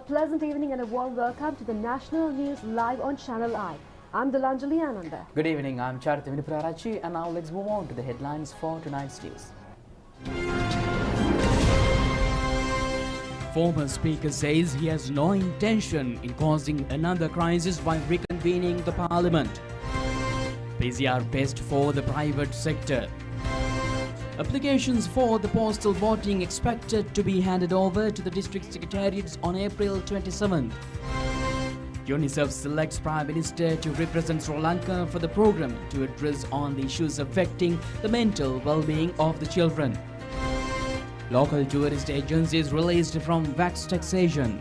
pleasant evening and a warm welcome to the National News live on Channel I. I'm Delanjali Ananda. Good evening, I'm Charity Vinipurarachi, and now let's move on to the headlines for tonight's news. Former Speaker says he has no intention in causing another crisis by reconvening the Parliament. PCR best for the private sector. Applications for the postal voting expected to be handed over to the district secretariats on April 27th. UNICEF selects Prime Minister to represent Sri Lanka for the program to address on the issues affecting the mental well-being of the children. Local tourist agencies released from VAT taxation.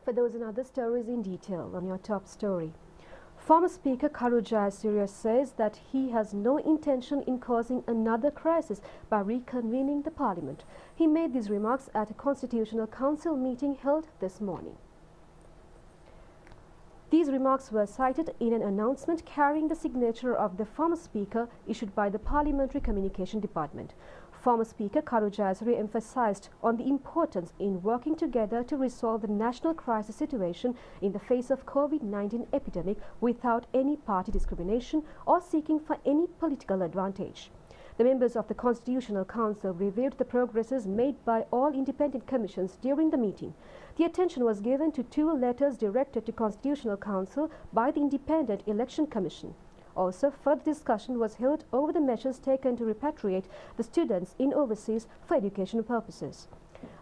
For those and other stories in detail on your top story. Former Speaker Karu Jayasuriya says that he has no intention in causing another crisis by reconvening the Parliament. He made these remarks at a Constitutional Council meeting held this morning. These remarks were cited in an announcement carrying the signature of the former Speaker issued by the Parliamentary Communication Department. Former Speaker Karu Jayasuriya emphasized on the importance in working together to resolve the national crisis situation in the face of COVID-19 epidemic without any party discrimination or seeking for any political advantage. The members of the Constitutional Council reviewed the progresses made by all independent commissions during the meeting. The attention was given to 2 letters directed to Constitutional Council by the Independent Election Commission. Also, further discussion was held over the measures taken to repatriate the students in overseas for educational purposes.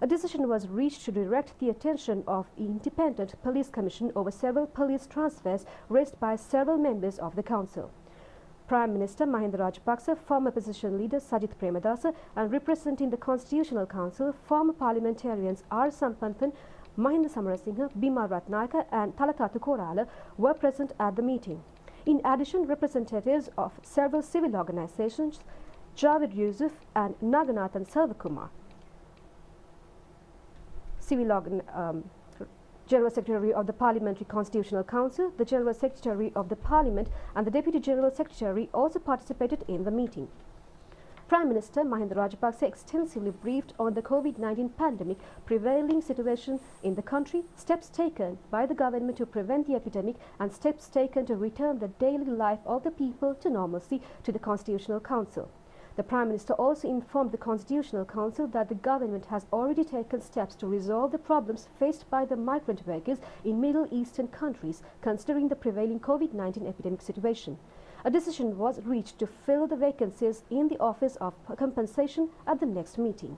A decision was reached to direct the attention of the Independent Police Commission over several police transfers raised by several members of the Council. Prime Minister Mahinda Rajapaksa, former opposition leader Sajith Premadasa, and representing the Constitutional Council, former parliamentarians R. Sampanthan, Mahinda Samarasinghe, Bima Ratnayaka and Talatatu Korala were present at the meeting. In addition, representatives of several civil organizations, Javed Yusuf and Naganathan Selvakumar, General Secretary of the Parliamentary Constitutional Council, the General Secretary of the Parliament and the Deputy General Secretary also participated in the meeting. Prime Minister Mahinda Rajapaksa extensively briefed on the COVID-19 pandemic prevailing situation in the country, steps taken by the government to prevent the epidemic and steps taken to return the daily life of the people to normalcy to the Constitutional Council. The Prime Minister also informed the Constitutional Council that the government has already taken steps to resolve the problems faced by the migrant workers in Middle Eastern countries considering the prevailing COVID-19 epidemic situation. A decision was reached to fill the vacancies in the Office of Compensation at the next meeting.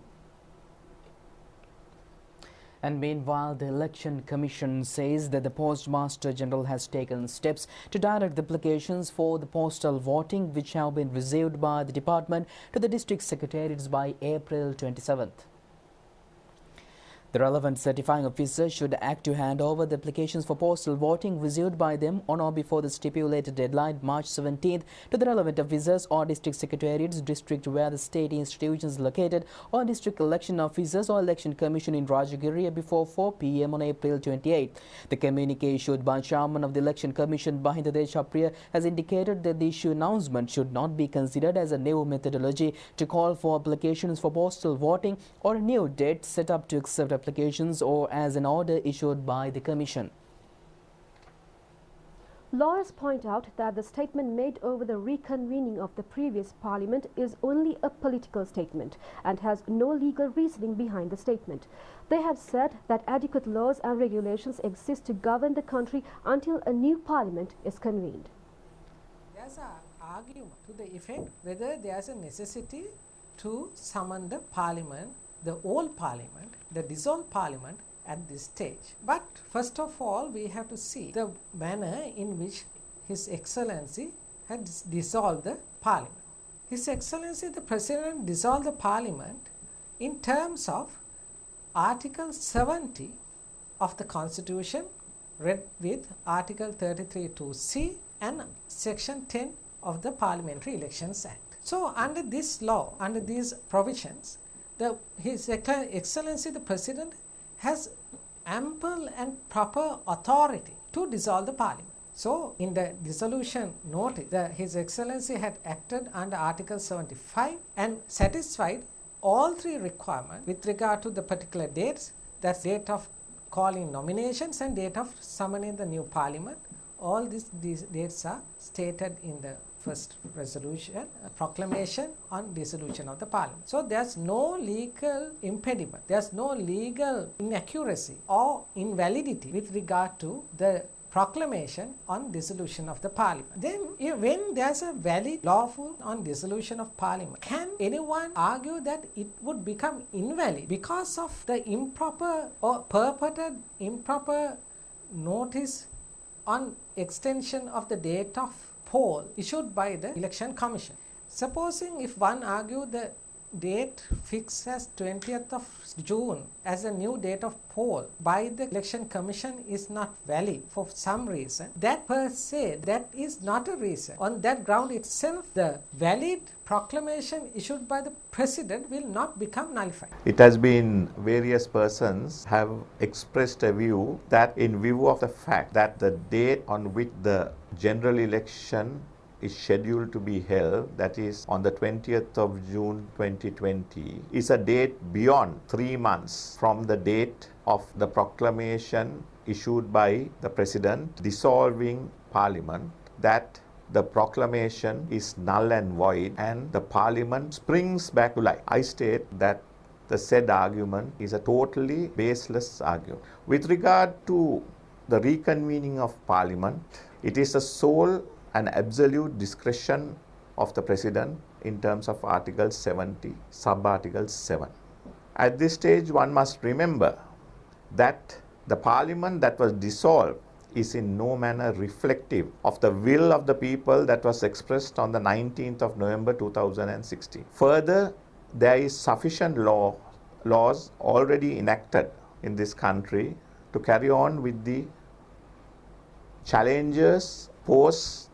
And meanwhile, the Election Commission says that the Postmaster General has taken steps to direct the applications for the postal voting which have been received by the department to the district secretariats by April 27th. The relevant certifying officer should act to hand over the applications for postal voting received by them on or before the stipulated deadline March 17th to the relevant officers or district secretariats, district where the state institutions located, or district election officers or election commission in Rajagiriya before 4 p.m. on April 28th. The communique issued by Chairman of the Election Commission Mahinda Deshapriya has indicated that the issue announcement should not be considered as a new methodology to call for applications for postal voting or a new date set up to accept applications or as an order issued by the Commission. Lawyers point out that the statement made over the reconvening of the previous Parliament is only a political statement and has no legal reasoning behind the statement. They have said that adequate laws and regulations exist to govern the country until a new Parliament is convened. There's an argument to the effect whether there's a necessity to summon the Parliament, the old Parliament, the dissolved Parliament at this stage. But first of all, we have to see the manner in which His Excellency had dissolved the Parliament. His Excellency the President dissolved the Parliament in terms of Article 70 of the Constitution, read with Article 33(2)(c) and Section 10 of the Parliamentary Elections Act. So under this law, under these provisions, His Excellency the President has ample and proper authority to dissolve the Parliament. So in the dissolution notice, His Excellency had acted under Article 75 and satisfied all three requirements with regard to the particular dates, that's date of calling nominations and date of summoning the new parliament. All these dates are stated in the first resolution, proclamation on dissolution of the parliament. So there's no legal impediment, there's no legal inaccuracy or invalidity with regard to the proclamation on dissolution of the parliament. Then when there's a valid lawful on dissolution of parliament, can anyone argue that it would become invalid because of the improper or purported improper notice on extension of the date of poll issued by the election commission? Supposing if one argue the date fixed as 20th of June as a new date of poll by the election commission is not valid for some reason, that per se, that is not a reason. On that ground itself, the valid proclamation issued by the president will not become nullified. It has been various persons have expressed a view that in view of the fact that the date on which the general election is scheduled to be held, that is on the 20th of June 2020, is a date beyond 3 months from the date of the proclamation issued by the president dissolving parliament, that the proclamation is null and void and the parliament springs back to life. I state that the said argument is a totally baseless argument. With regard to the reconvening of parliament, it is the sole and absolute discretion of the president in terms of Article 70, sub-article 7. At this stage, one must remember that the parliament that was dissolved is in no manner reflective of the will of the people that was expressed on the 19th of November 2016. Further, there is sufficient laws already enacted in this country to carry on with the challenges posed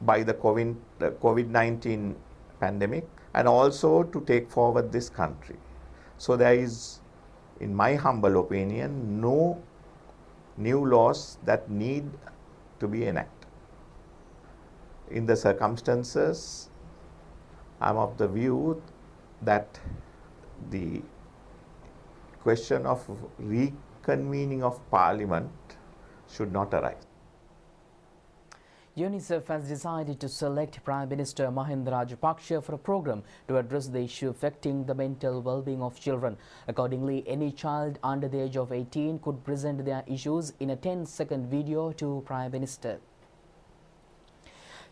by the COVID-19 pandemic and also to take forward this country. So there is, in my humble opinion, no new laws that need to be enacted. In the circumstances, I am of the view that the question of reconvening of parliament should not arise. UNICEF has decided to select Prime Minister Mahinda Rajapaksa for a program to address the issue affecting the mental well-being of children. Accordingly, any child under the age of 18 could present their issues in a 10-second video to Prime Minister.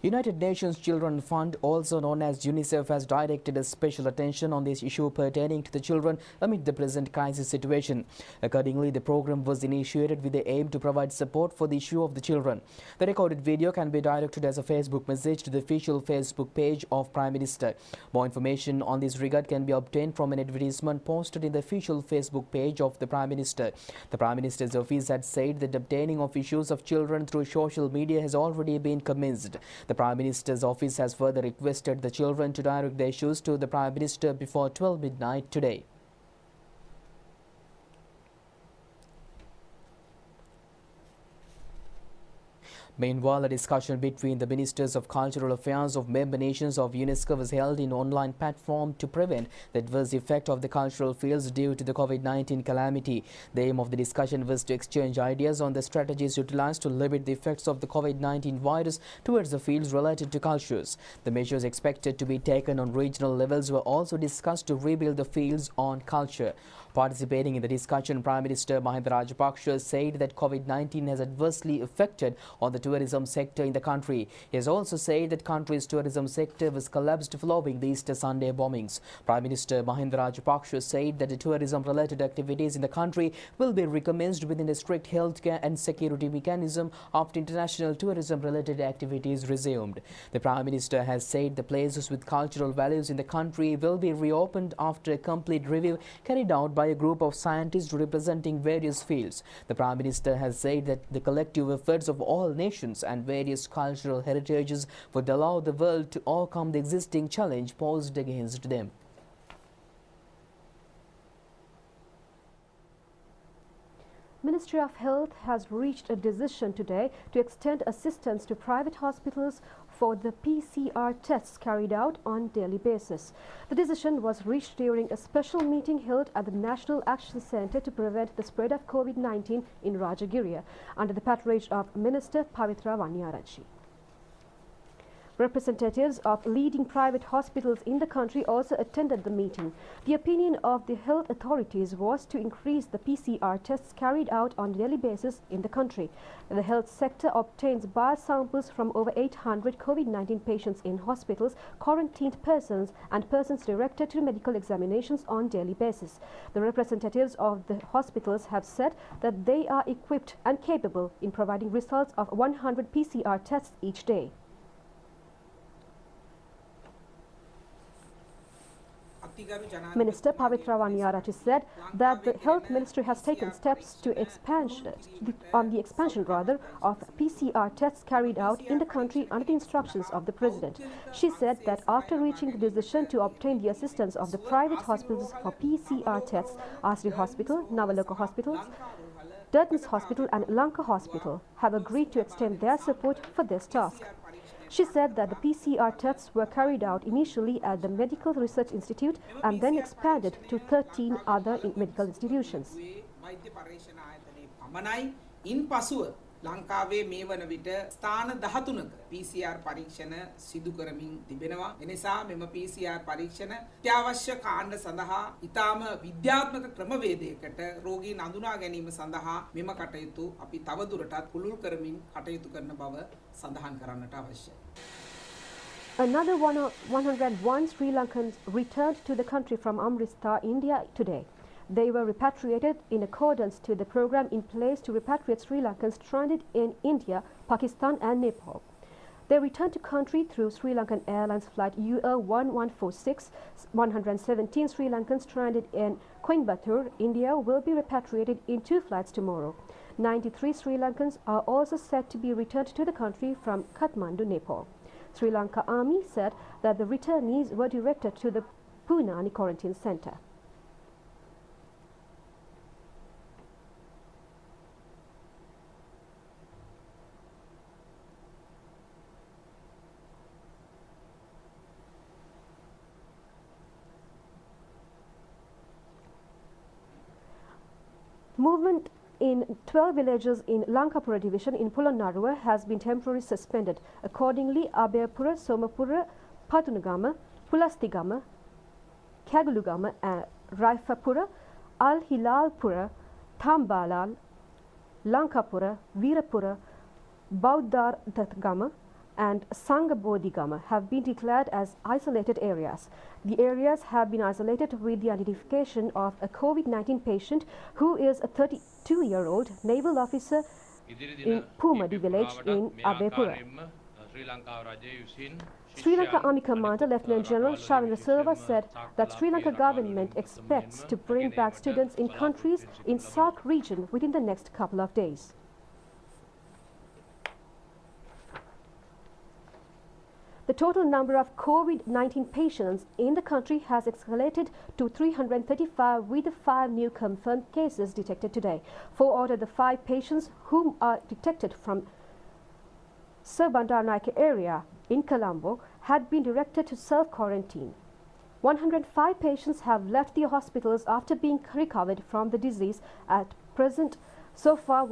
United Nations Children Fund, also known as UNICEF, has directed a special attention on this issue pertaining to the children amid the present crisis situation. Accordingly, the program was initiated with the aim to provide support for the issue of the children. The recorded video can be directed as a Facebook message to the official Facebook page of Prime Minister. More information on this regard can be obtained from an advertisement posted in the official Facebook page of the Prime Minister. The Prime Minister's office had said that obtaining of issues of children through social media has already been commenced. The Prime Minister's office has further requested the children to direct their issues to the Prime Minister before 12 midnight today. Meanwhile, a discussion between the Ministers of Cultural Affairs of member nations of UNESCO was held in online platform to prevent the adverse effect of the cultural fields due to the COVID-19 calamity. The aim of the discussion was to exchange ideas on the strategies utilized to limit the effects of the COVID-19 virus towards the fields related to cultures. The measures expected to be taken on regional levels were also discussed to rebuild the fields on culture. Participating in the discussion, Prime Minister Mahinda Rajapaksa said that COVID-19 has adversely affected on the tourism sector in the country. He has also said that country's tourism sector was collapsed following the Easter Sunday bombings. Prime Minister Mahinda Rajapaksa said that the tourism-related activities in the country will be recommenced within a strict healthcare and security mechanism after international tourism-related activities resumed. The Prime Minister has said the places with cultural values in the country will be reopened after a complete review carried out by a group of scientists representing various fields. The Prime Minister has said that the collective efforts of all nations and various cultural heritages would allow the world to overcome the existing challenge posed against them. Ministry of Health has reached a decision today to extend assistance to private hospitals for the PCR tests carried out on daily basis. The decision was reached during a special meeting held at the National Action Centre to prevent the spread of COVID-19 in Rajagiriya under the patronage of Minister Pavitra Vanniyarachchi. Representatives of leading private hospitals in the country also attended the meeting. The opinion of the health authorities was to increase the PCR tests carried out on a daily basis in the country. The health sector obtains biosamples from over 800 COVID-19 patients in hospitals, quarantined persons and persons directed to medical examinations on daily basis. The representatives of the hospitals have said that they are equipped and capable in providing results of 100 PCR tests each day. Minister Pavitra Vanniyarachchi said that the Health Ministry has taken steps to on the expansion of PCR tests carried out in the country under the instructions of the President. She said that after reaching the decision to obtain the assistance of the private hospitals for PCR tests, Asri Hospital, Nawaloka Hospitals, Durtons Hospital and Lanka Hospital have agreed to extend their support for this task. She said that the PCR tests were carried out initially at the Medical Research Institute and then expanded to 13 other medical institutions. ලංකාවේ මේ වන විට ස්ථාන 13ක PCR පරීක්ෂණ සිදු කරමින් තිබෙනවා. එනිසා මෙම PCR පරීක්ෂණ අත්‍යවශ්‍ය කාණ්ඩ සඳහා ඊටාම විද්‍යාත්මක ක්‍රමවේදයකට රෝගීන් අඳුනා ගැනීම සඳහා මෙම කටයුතු අපි තවදුරටත් පුළුල් කරමින් කටයුතු කරන බව සඳහන් කරන්නට අවශ්‍යයි. Another 101 Sri Lankans returned to the country from Amritsar, India today. They were repatriated in accordance to the program in place to repatriate Sri Lankans stranded in India, Pakistan and Nepal. They returned to country through Sri Lankan Airlines flight UL1146. 117 Sri Lankans stranded in Coimbatore, India will be repatriated in 2 flights tomorrow. 93 Sri Lankans are also said to be returned to the country from Kathmandu, Nepal. Sri Lanka Army said that the returnees were directed to the Punani quarantine center. Movement in 12 villages in Lankapura division in Polonnaruwa has been temporarily suspended. Accordingly, Abeyapura, Somapura, Patunagama, Pulastigama, Kagulugama, Raifapura, Al-Hilalpura, Tambalal, Lankapura, Veerapura, Baudardagama and Sangabodhigama have been declared as isolated areas. The areas have been isolated with the identification of a COVID-19 patient who is a 32-year-old naval officer in Pumadi village in Abeyapura. Sri Lanka Army Commander Lieutenant General Shavindra Silva said that Sri Lanka government expects to bring back students in countries in SAARC region within the next couple of days. The total number of COVID-19 patients in the country has escalated to 335 with 5 new confirmed cases detected today. 4 out of the 5 patients whom are detected from Sir Bandaranaike area in Colombo had been directed to self-quarantine. 105 patients have left the hospitals after being recovered from the disease. At present, so far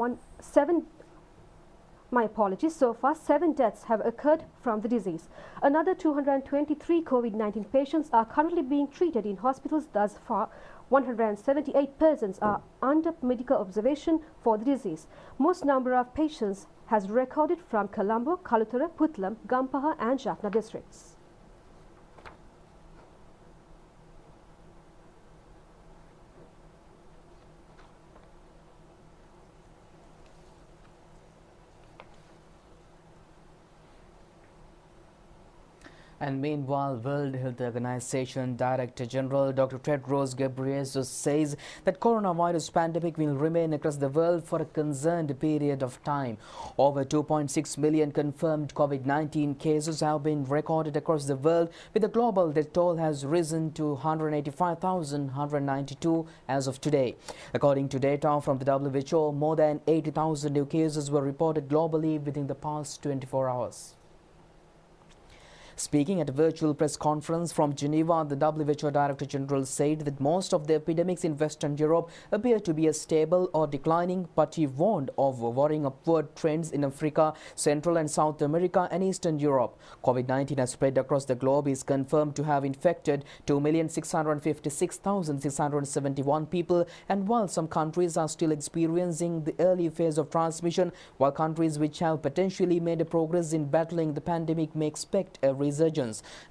7 deaths have occurred from the disease. Another 223 COVID-19 patients are currently being treated in hospitals. Thus far, 178 persons are under medical observation for the disease. Most number of patients has recorded from Colombo, Kalutara, Putlam, Gampaha and Jaffna districts. And meanwhile, World Health Organization Director General Dr. Tedros Ghebreyesus says that coronavirus pandemic will remain across the world for a concerned period of time. Over 2.6 million confirmed COVID-19 cases have been recorded across the world, with the global death toll has risen to 185,192 as of today. According to data from the WHO, more than 80,000 new cases were reported globally within the past 24 hours. Speaking at a virtual press conference from Geneva, the WHO Director General said that most of the epidemics in Western Europe appear to be stable or declining, but he warned of worrying upward trends in Africa, Central and South America and Eastern Europe. COVID-19 has spread across the globe, is confirmed to have infected 2,656,671 people, and while some countries are still experiencing the early phase of transmission, while countries which have potentially made a progress in battling the pandemic may expect a resurgence.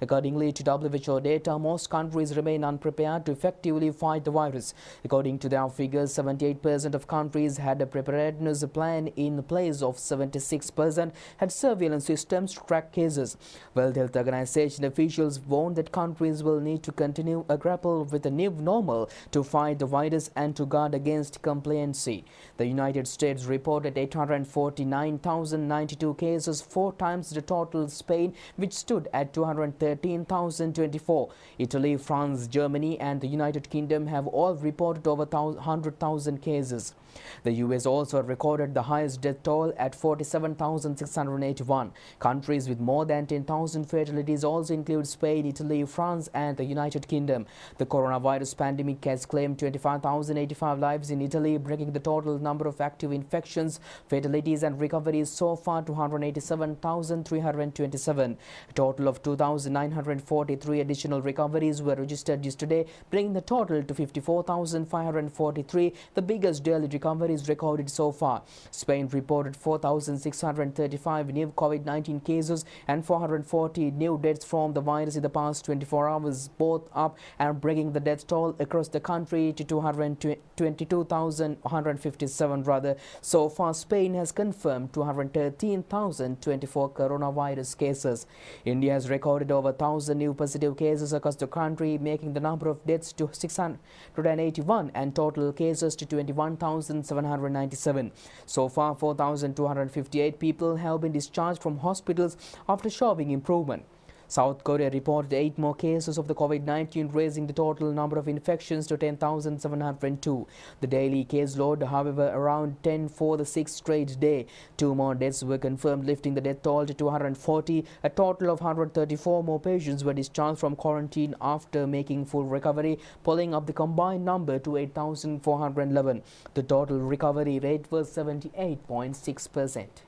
Accordingly to WHO data, most countries remain unprepared to effectively fight the virus. According to their figures, 78% of countries had a preparedness plan in place of 76% had surveillance systems to track cases. World Health Organization officials warned that countries will need to continue to grapple with a new normal to fight the virus and to guard against complacency. The United States reported 849,092 cases, 4 times the total. Spain, which stood at 213,024. Italy, France, Germany and the United Kingdom have all reported over 100,000 cases. The US also recorded the highest death toll at 47,681. Countries with more than 10,000 fatalities also include Spain, Italy, France and the United Kingdom. The coronavirus pandemic has claimed 25,085 lives in Italy, bringing the total number of active infections, fatalities and recoveries so far to 187,327. A total of 2,943 additional recoveries were registered yesterday, bringing the total to 54,543, the biggest daily recoveries recorded so far. Spain reported 4,635 new COVID-19 cases and 440 new deaths from the virus in the past 24 hours, both up and bringing the death toll across the country to 222,157 rather. So far, Spain has confirmed 213,024 coronavirus cases. India has recorded over 1,000 new positive cases across the country, making the number of deaths to 681 and total cases to 21,797. So far, 4,258 people have been discharged from hospitals after showing improvement. South Korea reported 8 more cases of the COVID-19, raising the total number of infections to 10,702. The daily case load, however, around 10 for the 6th straight day. 2 more deaths were confirmed, lifting the death toll to 240. A total of 134 more patients were discharged from quarantine after making full recovery, pulling up the combined number to 8,411. The total recovery rate was 78.6%.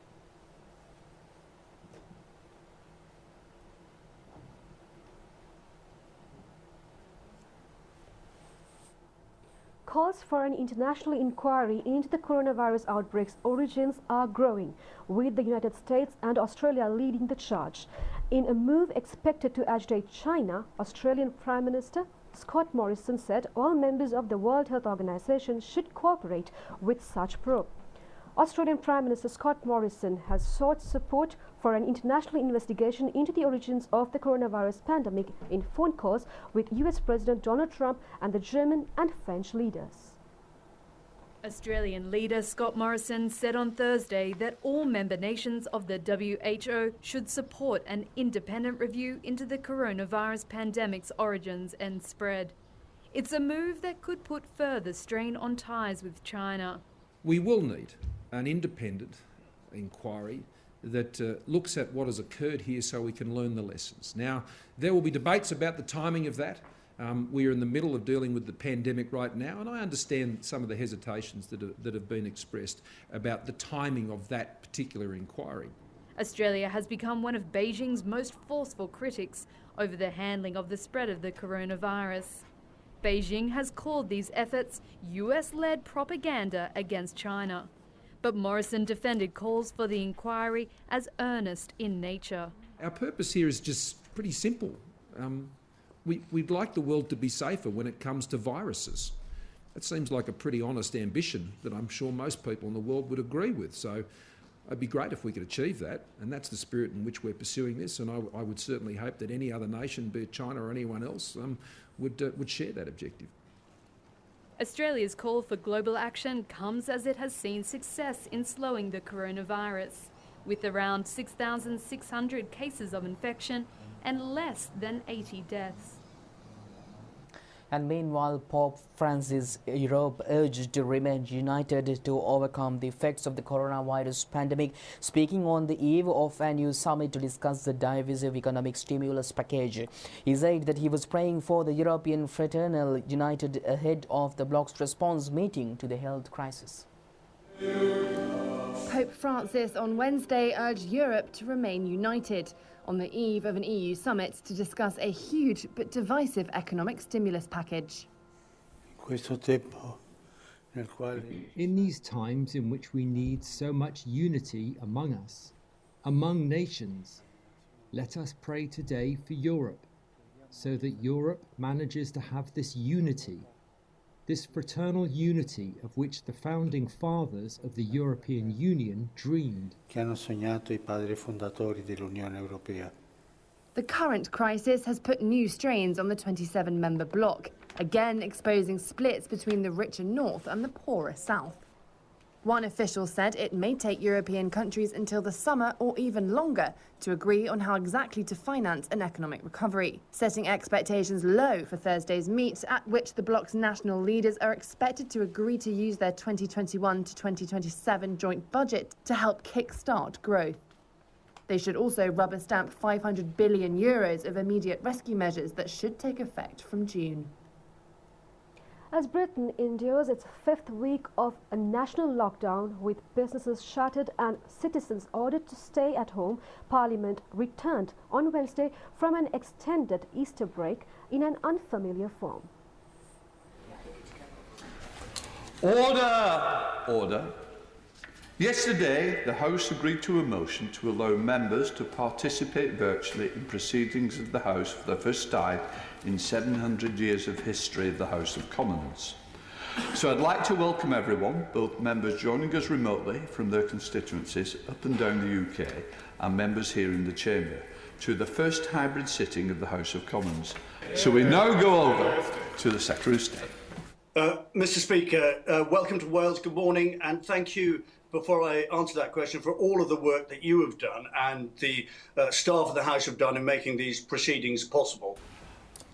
Calls for an international inquiry into the coronavirus outbreak's origins are growing, with the United States and Australia leading the charge. In a move expected to agitate China, Australian Prime Minister Scott Morrison said all members of the World Health Organization should cooperate with such probe. Australian Prime Minister Scott Morrison has sought support for an international investigation into the origins of the coronavirus pandemic in phone calls with US President Donald Trump and the German and French leaders. Australian leader Scott Morrison said on Thursday that all member nations of the WHO should support an independent review into the coronavirus pandemic's origins and spread. It's a move that could put further strain on ties with China. We will need an independent inquiry that looks at what has occurred here so we can learn the lessons. Now, there will be debates about the timing of that. We are in the middle of dealing with the pandemic right now, and I understand some of the hesitations that have been expressed about the timing of that particular inquiry. Australia has become one of Beijing's most forceful critics over the handling of the spread of the coronavirus. Beijing has called these efforts US-led propaganda against China. But Morrison defended calls for the inquiry as earnest in nature. Our purpose here is just pretty simple. We'd like the world to be safer when it comes to viruses. That seems like a pretty honest ambition that I'm sure most people in the world would agree with. So it'd be great if we could achieve that, and that's the spirit in which we're pursuing this. And I would certainly hope that any other nation, be it China or anyone else, would share that objective. Australia's call for global action comes as it has seen success in slowing the coronavirus, with around 6,600 cases of infection and less than 80 deaths. And meanwhile, Pope Francis Europe urged to remain united to overcome the effects of the coronavirus pandemic, speaking on the eve of a new summit to discuss the divisive economic stimulus package. He said that he was praying for the European fraternal united ahead of the bloc's response meeting to the health crisis. Pope Francis on Wednesday urged Europe to remain united on the eve of an EU summit to discuss a huge but divisive economic stimulus package. In these times in which we need so much unity among us, among nations, let us pray today for Europe, so that Europe manages to have this unity, this fraternal unity of which the founding fathers of the European Union dreamed. The current crisis has put new strains on the 27-member bloc, again exposing splits between the richer north and the poorer south. One official said it may take European countries until the summer or even longer to agree on how exactly to finance an economic recovery, setting expectations low for Thursday's meet, at which the bloc's national leaders are expected to agree to use their 2021 to 2027 joint budget to help kickstart growth. They should also rubber stamp €500 billion of immediate rescue measures that should take effect from June. As Britain endures its fifth week of a national lockdown with businesses shuttered and citizens ordered to stay at home, Parliament returned on Wednesday from an extended Easter break in an unfamiliar form. Order! Order. Yesterday, the House agreed to a motion to allow members to participate virtually in proceedings of the House for the first time in 700 years of history of the House of Commons. So I'd like to welcome everyone, both members joining us remotely from their constituencies up and down the UK and members here in the Chamber, to the first hybrid sitting of the House of Commons. So we now go over to the Secretary of State. Mr Speaker, welcome to Wales, good morning, and thank you, before I answer that question, for all of the work that you have done and the staff of the House have done in making these proceedings possible.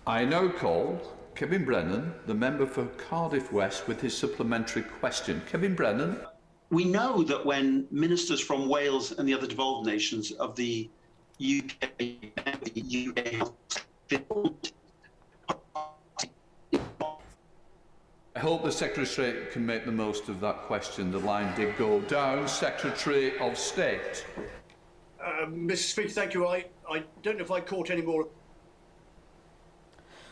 I now call Kevin Brennan, the member for Cardiff West, with his supplementary question. Kevin Brennan. We know that when ministers from Wales and the other devolved nations of the UK I hope the Secretary of State can make the most of that question. The line did go down. Secretary of State. Mr Speaker, thank you. I don't know if I caught any more.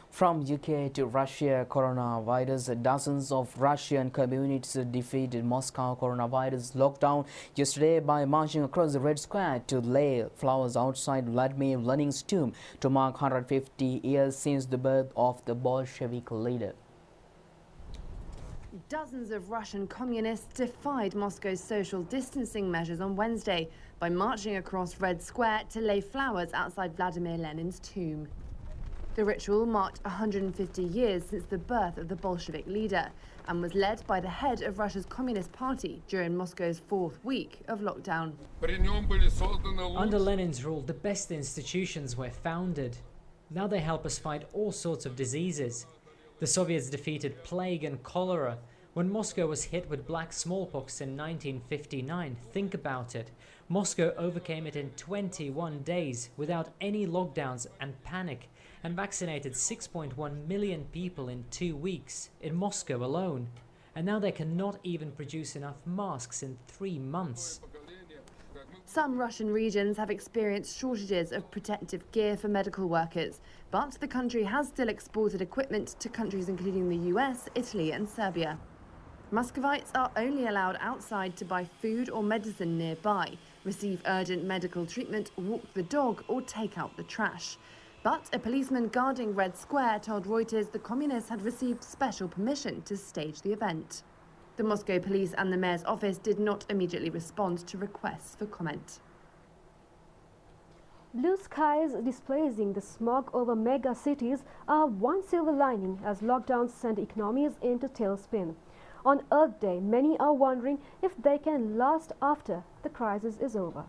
From UK to Russia, coronavirus. Dozens of Russian communities defeated Moscow coronavirus lockdown yesterday by marching across the Red Square to lay flowers outside Vladimir Lenin's tomb to mark 150 years since the birth of the Bolshevik leader. Dozens of Russian communists defied Moscow's social distancing measures on Wednesday by marching across Red Square to lay flowers outside Vladimir Lenin's tomb. The ritual marked 150 years since the birth of the Bolshevik leader and was led by the head of Russia's Communist Party during Moscow's fourth week of lockdown. Under Lenin's rule, the best institutions were founded. Now they help us fight all sorts of diseases. The Soviets defeated plague and cholera. When Moscow was hit with black smallpox in 1959, think about it. Moscow overcame it in 21 days without any lockdowns and panic, and vaccinated 6.1 million people in 2 weeks in Moscow alone. And now they cannot even produce enough masks in 3 months. Some Russian regions have experienced shortages of protective gear for medical workers, but the country has still exported equipment to countries including the US, Italy and Serbia. Muscovites are only allowed outside to buy food or medicine nearby, receive urgent medical treatment, walk the dog or take out the trash. But a policeman guarding Red Square told Reuters the communists had received special permission to stage the event. The Moscow police and the mayor's office did not immediately respond to requests for comment. Blue skies displacing the smog over mega cities are one silver lining as lockdowns send economies into tailspin. On Earth Day, many are wondering if they can last after the crisis is over.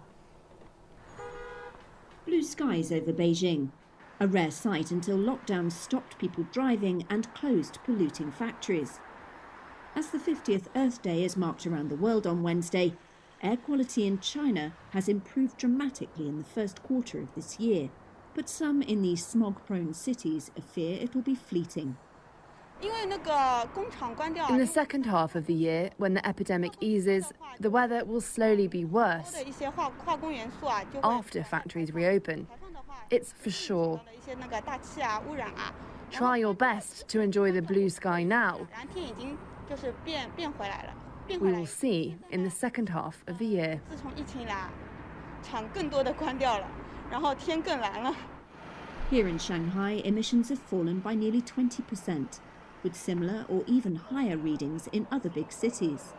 Blue skies over Beijing. a rare sight until lockdowns stopped people driving and closed polluting factories. As the 50th Earth Day is marked around the world on Wednesday, air quality in China has improved dramatically in the first quarter of this year. But some in these smog-prone cities fear it'll be fleeting. In the second half of the year, when the epidemic eases, the weather will slowly be worse after factories reopen. It's for sure. Try your best to enjoy the blue sky now. We will see in the second half of the year. Here in Shanghai, emissions have fallen by nearly 20%, with similar or even higher readings in other big cities.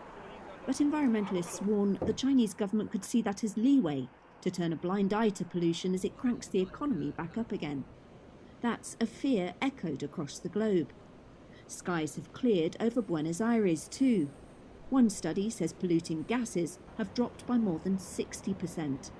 But environmentalists warn the Chinese government could see that as leeway to turn a blind eye to pollution as it cranks the economy back up again. That's a fear echoed across the globe. Skies have cleared over Buenos Aires too. One study says polluting gases have dropped by more than 60%.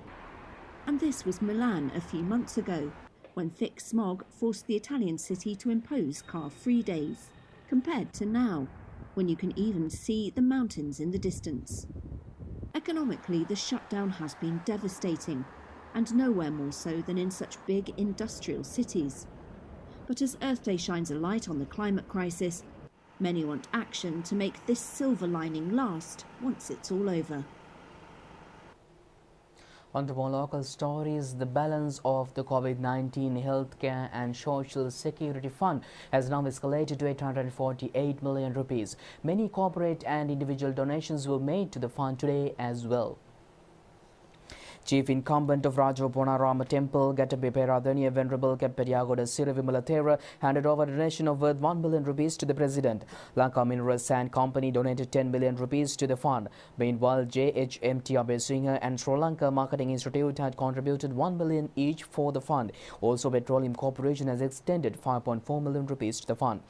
And this was Milan a few months ago, when thick smog forced the Italian city to impose car-free days, compared to now, when you can even see the mountains in the distance. Economically, the shutdown has been devastating, and nowhere more so than in such big industrial cities. But as Earth Day shines a light on the climate crisis, many want action to make this silver lining last once it's all over. On to more local stories, the balance of the COVID-19 Healthcare and Social Security Fund has now escalated to 848 million rupees. Many corporate and individual donations were made to the fund today as well. Chief Incumbent of Rajaponarama Temple, Gatabe Peradhaniya Venerable Kepperiyagoda Sirivimalathera handed over a donation of worth 1 million rupees to the President. Lanka Mineral Sand Company donated 10 million rupees to the fund. Meanwhile, JHMT Abesingha and Sri Lanka Marketing Institute had contributed 1 million each for the fund. Also, Petroleum Corporation has extended 5.4 million rupees to the fund.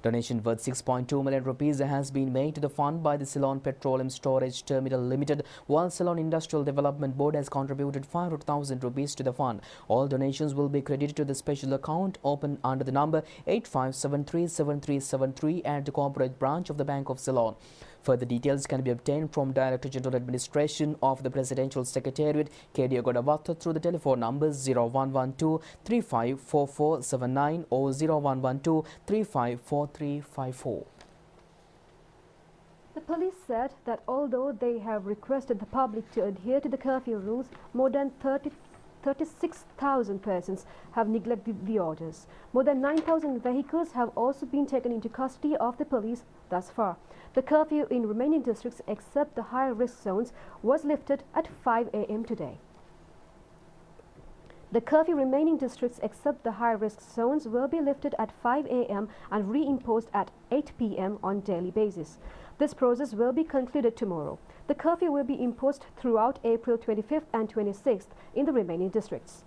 Donation worth 6.2 million rupees has been made to the fund by the Ceylon Petroleum Storage Terminal Limited, while Ceylon Industrial Development Board has contributed 500,000 rupees to the fund. All donations will be credited to the special account open under the number 85737373 at the corporate branch of the Bank of Ceylon. Further details can be obtained from Director General Administration of the Presidential Secretariat, K.D. Godavatta, through the telephone numbers 0112 354479 or 0112 354354. The police said that although they have requested the public to adhere to the curfew rules, more than 36,000 persons have neglected the orders. More than 9,000 vehicles have also been taken into custody of the police thus far. The curfew in remaining districts except the high-risk zones was lifted at 5 a.m. today. The curfew remaining districts except the high-risk zones will be lifted at 5 a.m. and reimposed at 8 p.m. on daily basis. This process will be concluded tomorrow. The curfew will be imposed throughout April 25th and 26th in the remaining districts.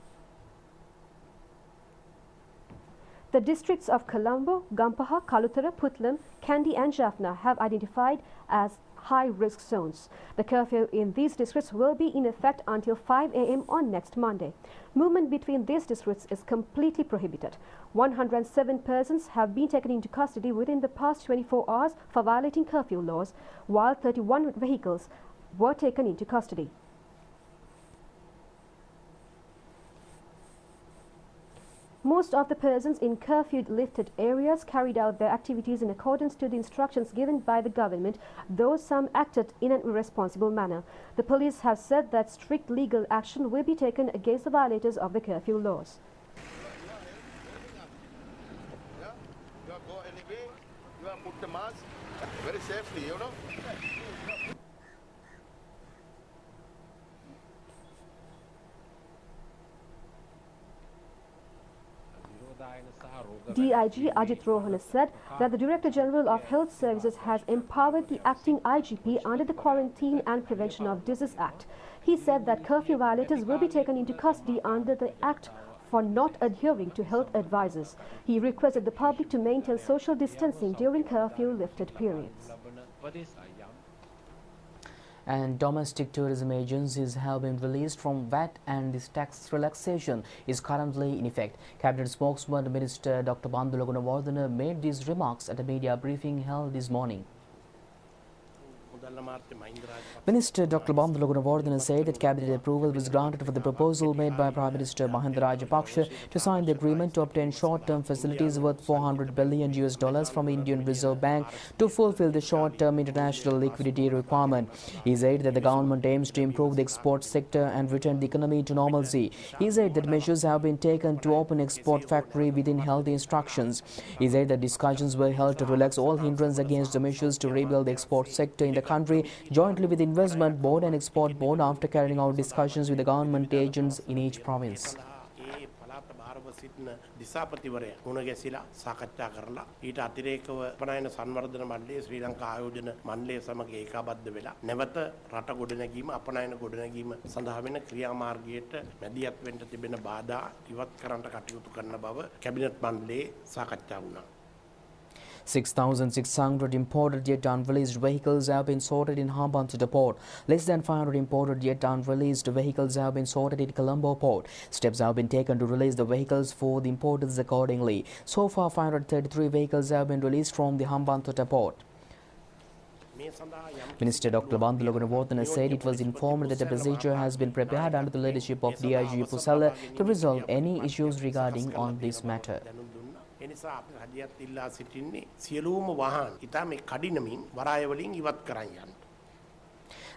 The districts of Colombo, Gampaha, Kalutara, Putlam, Kandy and Jaffna have identified as high-risk zones. The curfew in these districts will be in effect until 5 a.m. on next Monday. Movement between these districts is completely prohibited. 107 persons have been taken into custody within the past 24 hours for violating curfew laws, while 31 vehicles were taken into custody. Most of the persons in curfew-lifted areas carried out their activities in accordance to the instructions given by the government, though some acted in an irresponsible manner. The police have said that strict legal action will be taken against the violators of the curfew laws. You go anyway, you put the mask very safely, you know. DIG Ajit Rohan has said that the Director General of Health Services has empowered the acting IGP under the Quarantine and Prevention of Disease Act. He said that curfew violators will be taken into custody under the Act for not adhering to health advices. He requested the public to maintain social distancing during curfew lifted periods. And domestic tourism agencies have been released from VAT, and this tax relaxation is currently in effect. Cabinet spokesman Minister Dr. Bandula Gunawardena made these remarks at a media briefing held this morning. Minister Dr. Bandula Gunawardena said that cabinet approval was granted for the proposal made by Prime Minister Mahinda Rajapaksa to sign the agreement to obtain short-term facilities worth $400 billion from Indian Reserve Bank to fulfill the short-term international liquidity requirement. He said that the government aims to improve the export sector and return the economy to normalcy. He said that measures have been taken to open export factory within healthy instructions. He said that discussions were held to relax all hindrance against the measures to rebuild the export sector in the country jointly with Investment Board and Export Board after carrying out discussions with the government agents in each province. දිසාපතිවරයා මුණ ගැසිලා සාකච්ඡා කරලා ඊට අතිරේකව අපනයන සංවර්ධන මණ්ඩලයේ ශ්‍රී ලංකා ආයෝජන මණ්ඩලය සමග ඒකාබද්ධ වෙලා නැවත රට ගොඩනැගීම අපනයන ගොඩනැගීම සඳහා වෙන ක්‍රියාමාර්ගයට මැදිහත් වෙන්න තිබෙන බාධා ඉවත් කරන්නට කටයුතු කරන බව කැබිනට් මණ්ඩලයේ සාකච්ඡා වුණා. 6,600 imported yet unreleased vehicles have been sorted in Hambantota port. Less than 500 imported yet unreleased vehicles have been sorted in Colombo port. Steps have been taken to release the vehicles for the importers accordingly. So far, 533 vehicles have been released from the Hambantota port. Minister Dr. Bandula Gunawardena said it was informed that a procedure has been prepared under the leadership of DIG Pusala to resolve any issues regarding on this matter. එනිසා අපි හදියත් ඉල්ලා සිටින්නේ සියලුම වාහන ඉතාම කඩිනමින් වරාය වලින් ඉවත් කරන් යන්න.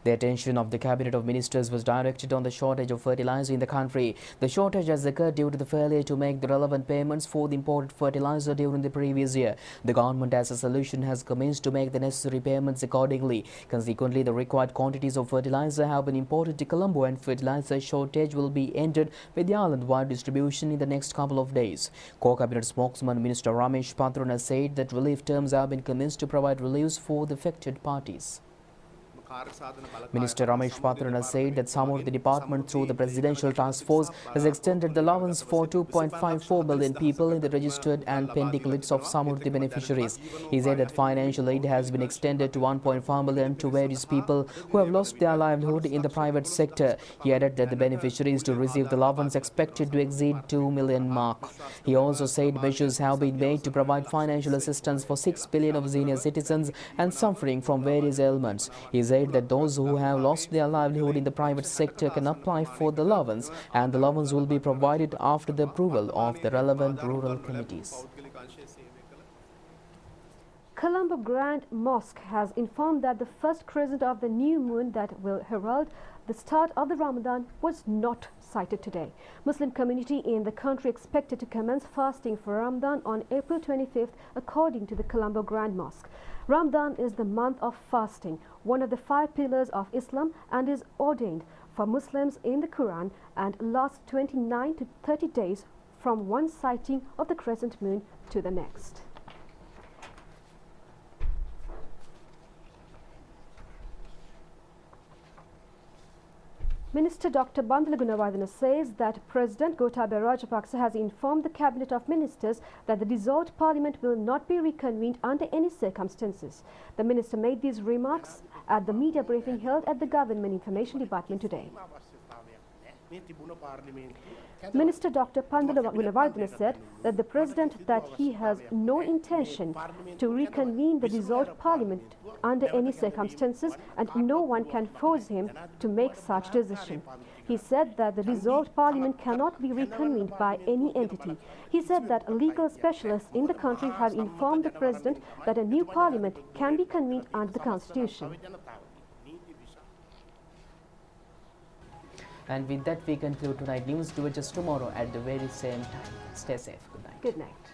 The attention of the Cabinet of Ministers was directed on the shortage of fertilizer in the country. The shortage has occurred due to the failure to make the relevant payments for the imported fertilizer during the previous year. The government as a solution has commenced to make the necessary payments accordingly. Consequently, the required quantities of fertilizer have been imported to Colombo and fertilizer shortage will be ended with the island-wide distribution in the next couple of days. Co-Cabinet spokesman Minister Ramesh Patrana said that relief terms have been commenced to provide reliefs for the affected parties. Minister Ramesh Patrana said that some of the department through the Presidential Task Force has extended the allowance for 2.54 million people in the registered and pending lists of some of the beneficiaries. He said that financial aid has been extended to 1.5 million to various people who have lost their livelihood in the private sector. He added that the beneficiaries to receive the allowance expected to exceed 2 million mark. He also said measures have been made to provide financial assistance for 6 billion of senior citizens and suffering from various ailments. He said that those who have lost their livelihood in the private sector can apply for the allowance, and the allowance will be provided after the approval of the relevant rural committees. Colombo Grand Mosque has informed that the first crescent of the new moon that will herald the start of the Ramadan was not sighted today. Muslim community in the country expected to commence fasting for Ramadan on April 25th according to the Colombo Grand Mosque. Ramadan is the month of fasting, one of the 5 pillars of Islam, and is ordained for Muslims in the Quran and lasts 29 to 30 days from one sighting of the crescent moon to the next. Minister Dr. Bandula Gunawardena says that President Gotabaya Rajapaksa has informed the Cabinet of Ministers that the dissolved Parliament will not be reconvened under any circumstances. The minister made these remarks at the media briefing held at the Government Information Department today. Minister Dr. Bandula Gunawardena said that the President that he has no intention to reconvene the dissolved Parliament under any circumstances and no one can force him to make such decision. He said that the dissolved Parliament cannot be reconvened by any entity. He said that legal specialists in the country have informed the President that a new Parliament can be convened under the Constitution. And with that, we conclude tonight's news. Do it just tomorrow at the very same time. Stay safe. Good night. Good night.